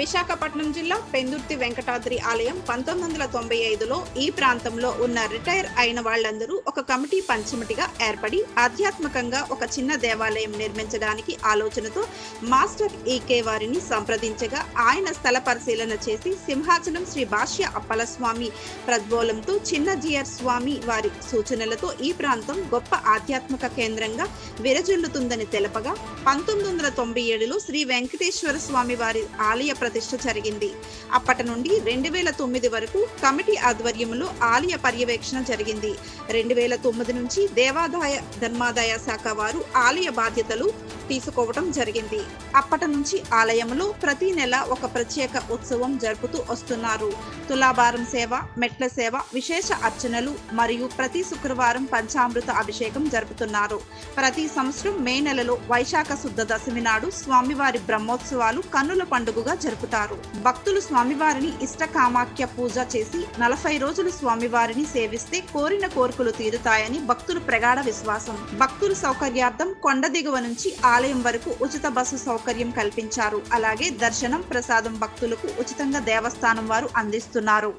విశాఖపట్నం జిల్లా పెందుర్తి వెంకటాద్రి ఆలయం 1995లో ఈ ప్రాంతంలో ఉన్న రిటైర్ అయిన వాళ్లందరూ ఒక కమిటీ పంచమిటిగా ఏర్పడి ఆధ్యాత్మికంగా ఒక చిన్న దేవాలయం నిర్మించడానికి ఆలోచనతో మాస్టర్ ఈకే వారిని సంప్రదించగా ఆయన స్థల పరిశీలన చేసి సింహాచలం శ్రీ భాష్య అప్పల స్వామి ప్రద్బోలంతో చిన్న జియర్ స్వామి వారి సూచనలతో ఈ ప్రాంతం గొప్ప ఆధ్యాత్మిక కేంద్రంగా విరజిల్లుతుందని తెలపగా 1997లో శ్రీ వెంకటేశ్వర స్వామి వారి ఆలయ ప్రతిష్ఠ జరిగింది. అప్పటి నుండి 2009 వరకు కమిటీ ఆధ్వర్యంలో ఆలయ పర్యవేక్షణ జరిగింది. 2009 నుంచి దేవాదాయ ధర్మాదాయ శాఖ వారు ఆలయ బాధ్యతలు తీసుకోవడం జరిగింది. అప్పటి నుంచి ఆలయంలో ప్రతి నెల ఒక ప్రత్యేక ఉత్సవం జరుపుతూ వస్తున్నారు. తులాభారం సేవ, మెట్ల సేవ, విశేష అర్చనలు మరియు ప్రతి శుక్రవారం పంచామృత అభిషేకం జరుపుతున్నారు. ప్రతి సంవత్సరం మే నెలలో వైశాఖ శుద్ధ దశమి నాడు స్వామివారి బ్రహ్మోత్సవాలు కన్నుల పండుగగా జరుపుతారు. భక్తులు స్వామివారిని ఇష్ట కామాఖ్య పూజ చేసి 40 రోజులు స్వామివారిని సేవిస్తే కోరిన కోరికలు తీరుతాయని భక్తులు ప్రగాఢ విశ్వాసం. భక్తుల సౌకర్యార్థం కొండ దిగువ నుంచి ఆలయం వరకు ఉచిత బస్సు సౌకర్యం కల్పించారు. అలాగే దర్శనం, ప్రసాదం భక్తులకు ఉచితంగా దేవస్థానం వారు అందిస్తున్నారు.